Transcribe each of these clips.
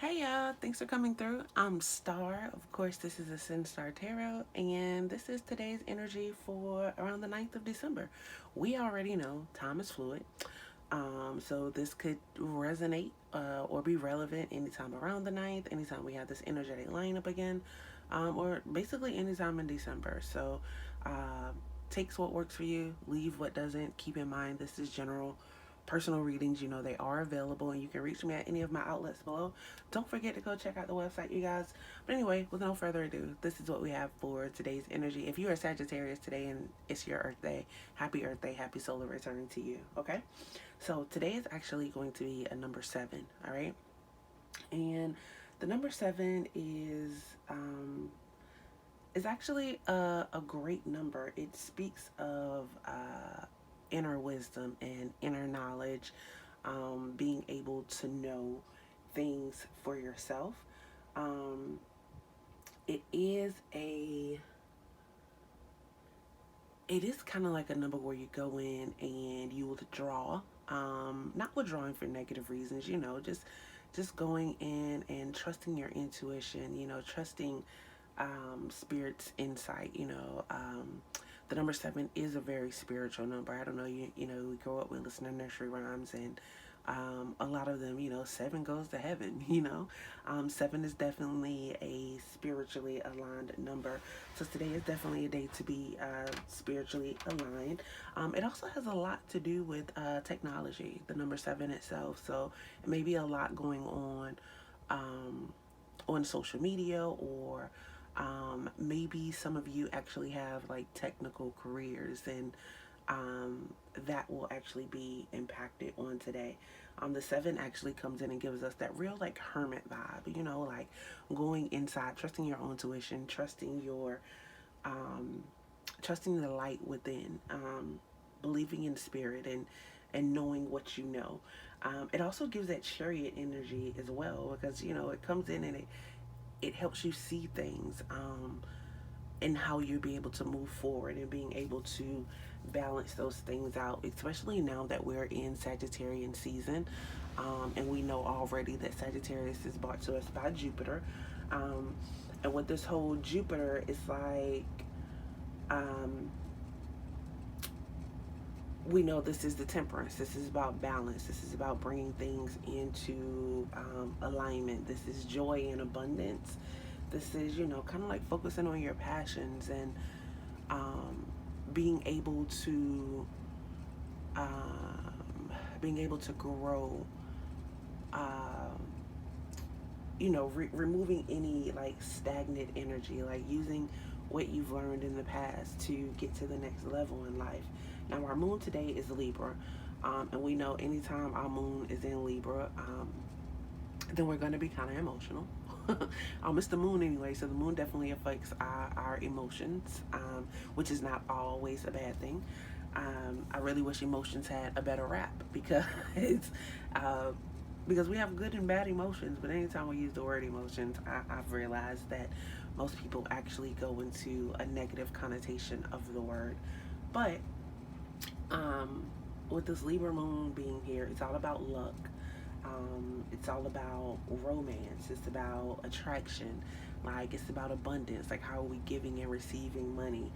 Hey y'all, thanks for coming through. I'm Star. Of course, this is ascendstar Tarot, and this is today's energy for around the 9th of December. We already know time is fluid, so this could resonate or be relevant anytime around the 9th, anytime we have this energetic lineup again, or basically anytime in December. So, uh, takes what works for you, leave what doesn't. Keep in mind, this is general personal readings. They are available, and you can reach me at any of my outlets below. Don't forget to go check out the website, you guys. But anyway, with no further ado, this is what we have for today's energy. If you are Sagittarius today and it's your Earth Day, happy solar return to you. Okay, so today is actually going to be a number 7. All right, and the number 7 is actually a great number. It speaks of inner wisdom and inner knowledge, being able to know things for yourself. Um, it is a it is kind of like a number where you go in and you withdraw, not withdrawing for negative reasons, just going in and trusting your intuition, trusting spirit's insight. The number 7 is a very spiritual number. I don't know, we grow up with listening to nursery rhymes, and a lot of them, 7 goes to heaven. 7 is definitely a spiritually aligned number. So today is definitely a day to be spiritually aligned. It also has a lot to do with technology, the number 7 itself. So it may be a lot going on social media, or maybe some of you actually have like technical careers, and that will actually be impacted on today. The 7 actually comes in and gives us that real like hermit vibe, like going inside, trusting your own intuition, um, trusting the light within, believing in spirit, and knowing what you know. It also gives that chariot energy as well, because it comes in and it helps you see things, and how you'll be able to move forward and being able to balance those things out, especially now that we're in Sagittarian season. And we know already that Sagittarius is brought to us by Jupiter. Um, and with this whole Jupiter, it's like, um, we know this is the temperance. This is about balance. This is about bringing things into alignment. This is joy and abundance. This is, kind of like focusing on your passions, and um, being able to being able to grow. Um, removing any like stagnant energy, like using what you've learned in the past to get to the next level in life. Now, our moon today is Libra, and we know anytime our moon is in Libra, then we're going to be kind of emotional. It's the moon anyway, so the moon definitely affects our emotions, which is not always a bad thing. I really wish emotions had a better rap, because uh, because we have good and bad emotions, but anytime we use the word emotions, I've realized that most people actually go into a negative connotation of the word. But um, with this Libra moon being here, it's all about luck. It's all about romance. It's about attraction. Like, it's about abundance. Like, how are we giving and receiving money?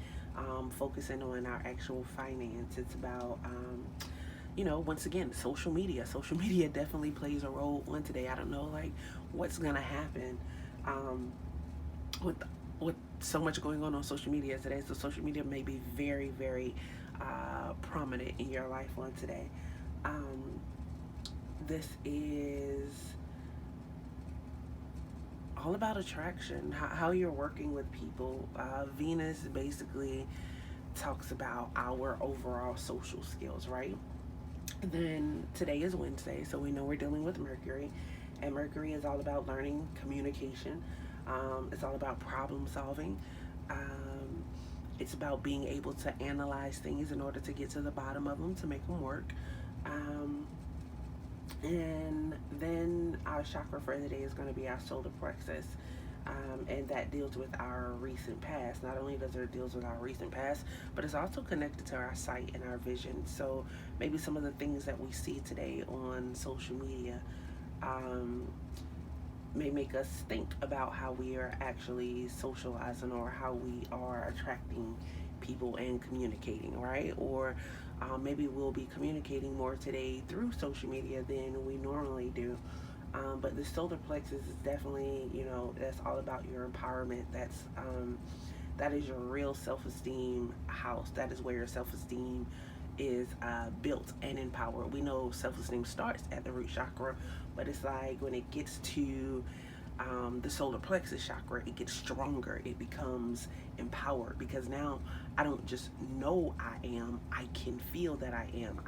Focusing on our actual finance. It's about, once again, social media. Social media definitely plays a role on today. I don't know, like, what's gonna happen um, with with so much going on social media today. So social media may be very, very prominent in your life on today. Um, this is all about attraction, how you're working with people. Venus basically talks about our overall social skills, right? And then today is Wednesday, so we know we're dealing with Mercury, and Mercury is all about learning, communication. It's all about problem solving. Um, it's about being able to analyze things in order to get to the bottom of them, to make them work. Um, and then our chakra for the day is going to be our solar plexus. And that deals with our recent past. Not only does it deals with our recent past, but it's also connected to our sight and our vision. So maybe some of the things that we see today on social media, um, may make us think about how we are actually socializing or how we are attracting people and communicating, right? Or maybe we'll be communicating more today through social media than we normally do. But the solar plexus is definitely, that's all about your empowerment. That is your real self-esteem house. That is where your self-esteem is built and empowered. We know self-esteem starts at the root chakra, but it's like when it gets to the solar plexus chakra, it gets stronger. It becomes empowered because now I don't just know I am, I can feel that I am,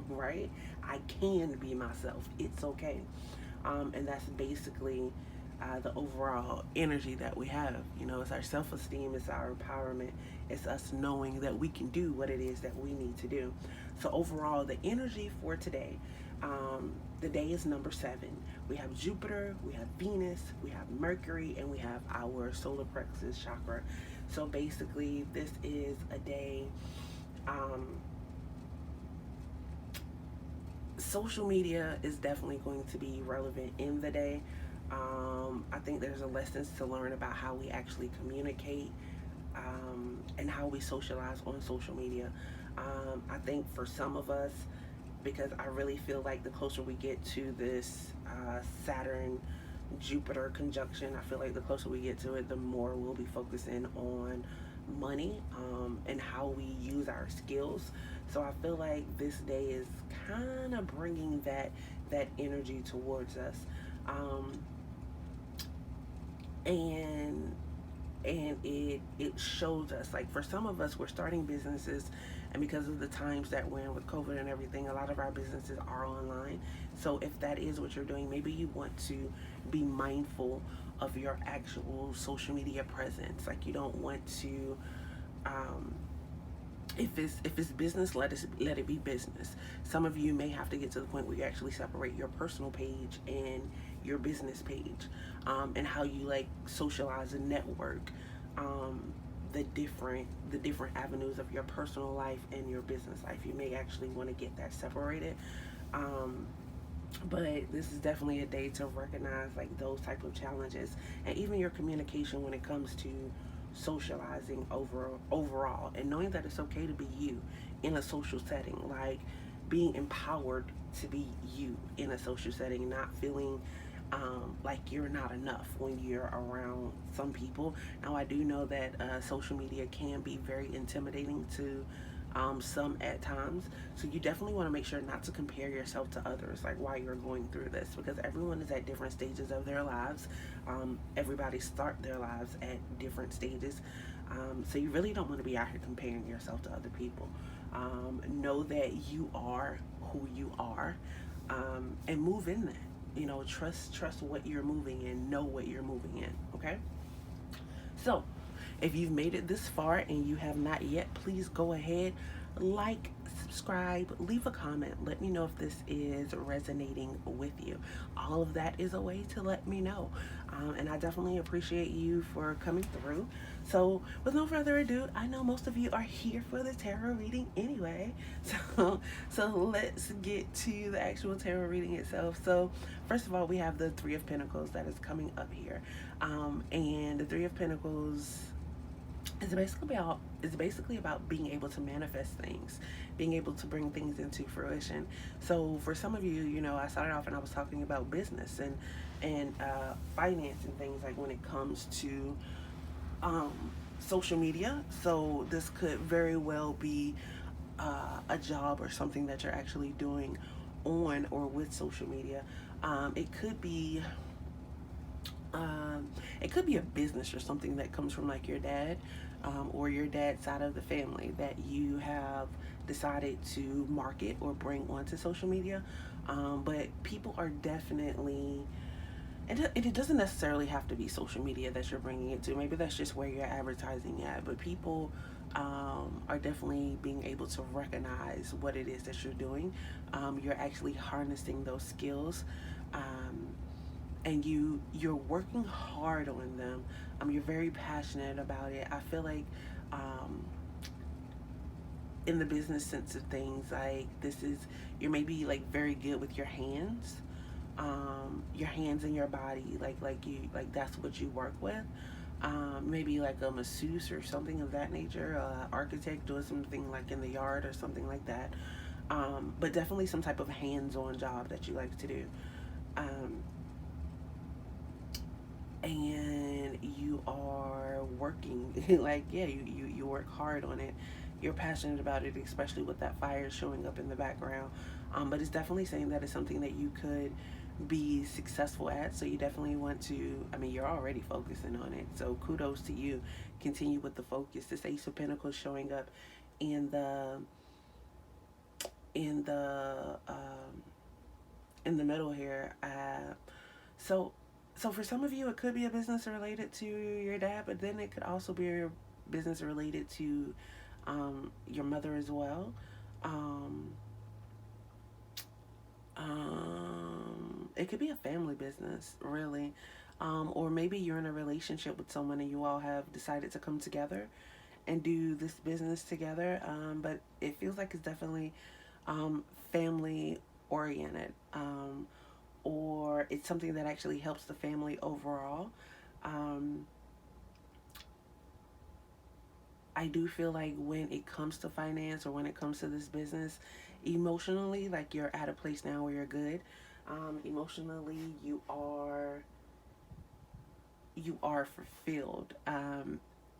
right? I can be myself. It's okay. And that's basically the overall energy that we have. It's our self esteem, it's our empowerment, it's us knowing that we can do what it is that we need to do. So, overall, the energy for today, the day is number 7. We have Jupiter, we have Venus, we have Mercury, and we have our solar plexus chakra. So, basically, this is a day. Social media is definitely going to be relevant in the day. I think there's a lessons to learn about how we actually communicate and how we socialize on social media. I think for some of us, because I really feel like the closer we get to this Saturn Jupiter conjunction, I feel like the closer we get to it, the more we'll be focusing on money and how we use our skills. So I feel like this day is kind of bringing that energy towards us. And it shows us, like, for some of us, we're starting businesses, and because of the times that we're in with COVID and everything, a lot of our businesses are online. So if that is what you're doing, maybe you want to be mindful of your actual social media presence. Like, you don't want to if it's business, let it be business. Some of you may have to get to the point where you actually separate your personal page and your business page, and how you like socialize and network, the different avenues of your personal life and your business life. You may actually want to get that separated. But this is definitely a day to recognize like those type of challenges, and even your communication when it comes to socializing overall, and knowing that it's okay to be you in a social setting, like being empowered to be you in a social setting, not feeling like you're not enough when you're around some people. Now, I do know that social media can be very intimidating to some at times, so you definitely want to make sure not to compare yourself to others, like while you're going through this, because everyone is at different stages of their lives. Everybody start their lives at different stages, so you really don't want to be out here comparing yourself to other people. Know that you are who you are, and move in that. Trust what you're moving in, know what you're moving in. Okay, so if you've made it this far and you have not yet, please go ahead, like, subscribe, leave a comment. Let me know if this is resonating with you. All of that is a way to let me know. And I definitely appreciate you for coming through. So with no further ado, I know most of you are here for the tarot reading anyway. So let's get to the actual tarot reading itself. So first of all, we have the Three of Pentacles that is coming up here. And the Three of Pentacles is basically about being able to manifest things, being able to bring things into fruition. So for some of you, I started off and I was talking about business and finance and things, like when it comes to social media. So this could very well be a job or something that you're actually doing on or with social media. It could be a business or something that comes from like your dad, or your dad's side of the family, that you have decided to market or bring onto social media. But people are definitely, and it doesn't necessarily have to be social media that you're bringing it to. Maybe that's just where you're advertising at. But people are definitely being able to recognize what it is that you're doing. You're actually harnessing those skills. And you're working hard on them. You're very passionate about it. I feel like in the business sense of things, like you're maybe like very good with your hands. your hands and your body, like that's what you work with. Maybe like a masseuse or something of that nature, architect doing something like in the yard or something like that. But definitely some type of hands-on job that you like to do. Um, and you are working like, yeah, you work hard on it. You're passionate about it, especially with that fire showing up in the background. But it's definitely saying that it's something that you could be successful at. So you definitely want to, I mean, you're already focusing on it, so kudos to you. Continue with the focus. This Ace of Pentacles showing up in the in the um in the middle here. So, so for some of you, it could be a business related to your dad, but then it could also be a business related to your mother as well. Um, it could be a family business, really. Or maybe you're in a relationship with someone and you all have decided to come together and do this business together. But it feels like it's definitely family oriented. Or it's something that actually helps the family overall. Um, I do feel like when it comes to finance or when it comes to this business, emotionally, like you're at a place now where you're good. Emotionally, you are fulfilled.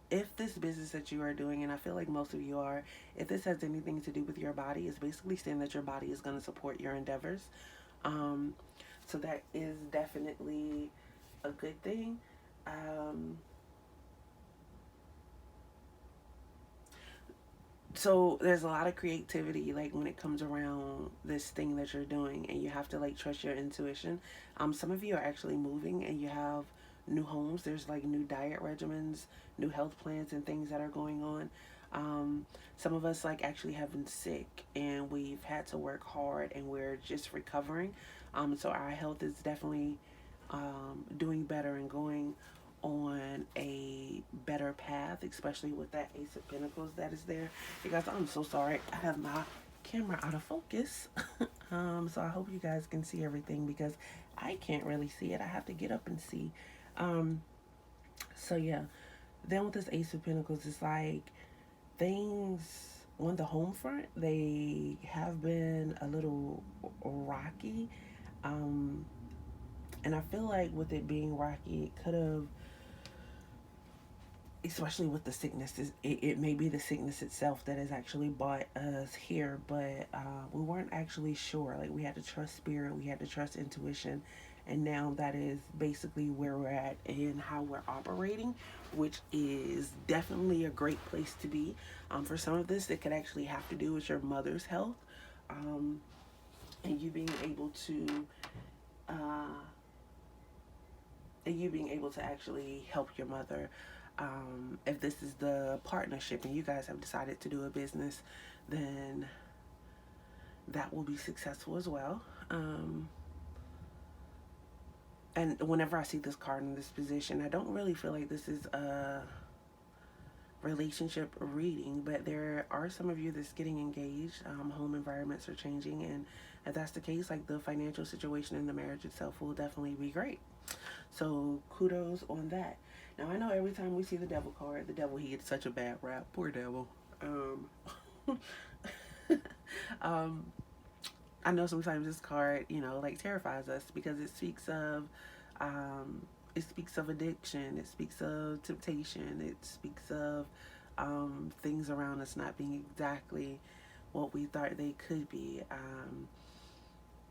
If this business that you are doing, and I feel like most of you are, if this has anything to do with your body, it's basically saying that your body is going to support your endeavors. Um, so that is definitely a good thing. Um, so there's a lot of creativity, like when it comes around this thing that you're doing, and you have to like trust your intuition. Some of you are actually moving and you have new homes. There's like new diet regimens, new health plans, and things that are going on. Some of us like actually have been sick and we've had to work hard and we're just recovering. So our health is definitely doing better and going on a better path, especially with that Ace of Pentacles that is there. You guys, I'm so sorry. I have my camera out of focus. So I hope you guys can see everything because I can't really see it. I have to get up and see. Um, so yeah, then with this Ace of Pentacles, it's like things on the home front, they have been a little rocky. Um, and I feel like with it being rocky, it could have, especially with the sickness, it may be the sickness itself that has actually brought us here, but we weren't actually sure. Like we had to trust spirit, we had to trust intuition, and now that is basically where we're at and how we're operating, which is definitely a great place to be. For some of this, it could actually have to do with your mother's health, um, and you being able to. Uh, and you being able to actually help your mother. If this is the partnership and you guys have decided to do a business, then that will be successful as well. And whenever I see this card in this position, I don't really feel like this is a relationship reading, but there are some of you that's getting engaged. Home environments are changing, and if that's the case, like the financial situation in the marriage itself will definitely be great. So kudos on that. Now I know every time we see the devil card, the devil, he gets such a bad rap. Poor devil. Um, I know sometimes this card, like terrifies us because um, it speaks of addiction, it speaks of temptation, it speaks of things around us not being exactly what we thought they could be.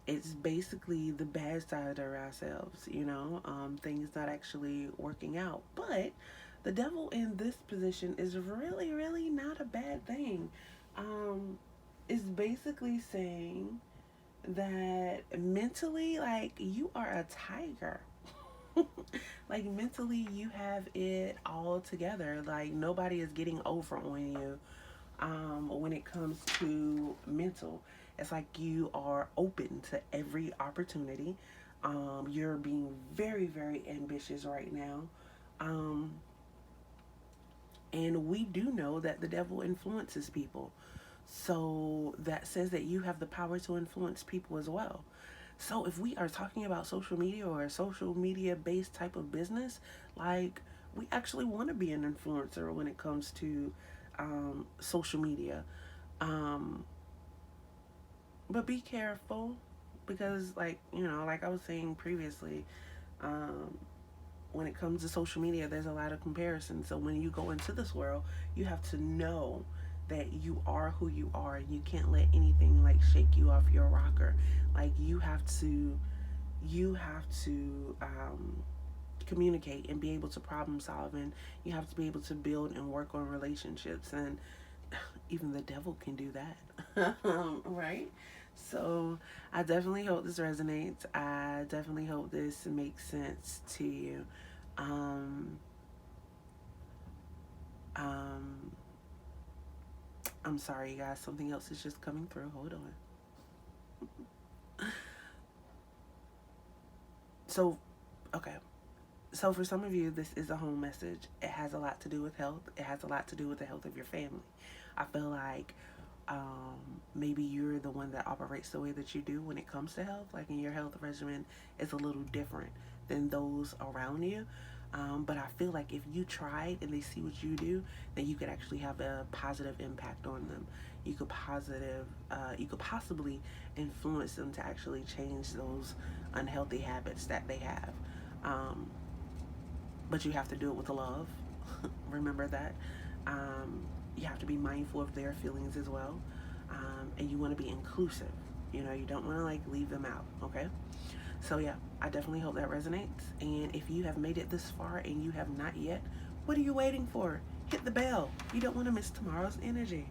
It's basically the bad side of ourselves, things not actually working out. But the devil in this position is really, really not a bad thing. It's basically saying that mentally, like, you are a tiger. Like, mentally, you have it all together. Like, nobody is getting over on you when it comes to mental. It's like you are open to every opportunity. You're being very, very ambitious right now. Um, and we do know that the devil influences people. So that says that you have the power to influence people as well. So if we are talking about social media or a social media based type of business, like we actually want to be an influencer when it comes to social media. Um, but be careful because, like, like I was saying previously, um, when it comes to social media, there's a lot of comparison. So when you go into this world, you have to know that you are who you are. You can't let anything like shake you off your rocker. Like you have to communicate and be able to problem solve, and you have to be able to build and work on relationships, and even the devil can do that. Right? So I definitely hope this resonates. I definitely hope this makes sense to you. um um I'm sorry, you guys, something else is just coming through. Hold on. So, okay. So for some of you, this is a home message. It has a lot to do with health. It has a lot to do with the health of your family. I feel like maybe you're the one that operates the way that you do when it comes to health. Like, in your health regimen is a little different than those around you. But I feel like if you tried and they see what you do, then you could actually have a positive impact on them. You could possibly influence them to actually change those unhealthy habits that they have. Um, but you have to do it with love. Remember that. Um, you have to be mindful of their feelings as well. And you want to be inclusive. You don't want to like leave them out. Okay. So yeah, I definitely hope that resonates. And if you have made it this far and you have not yet, what are you waiting for? Hit the bell. You don't want to miss tomorrow's energy.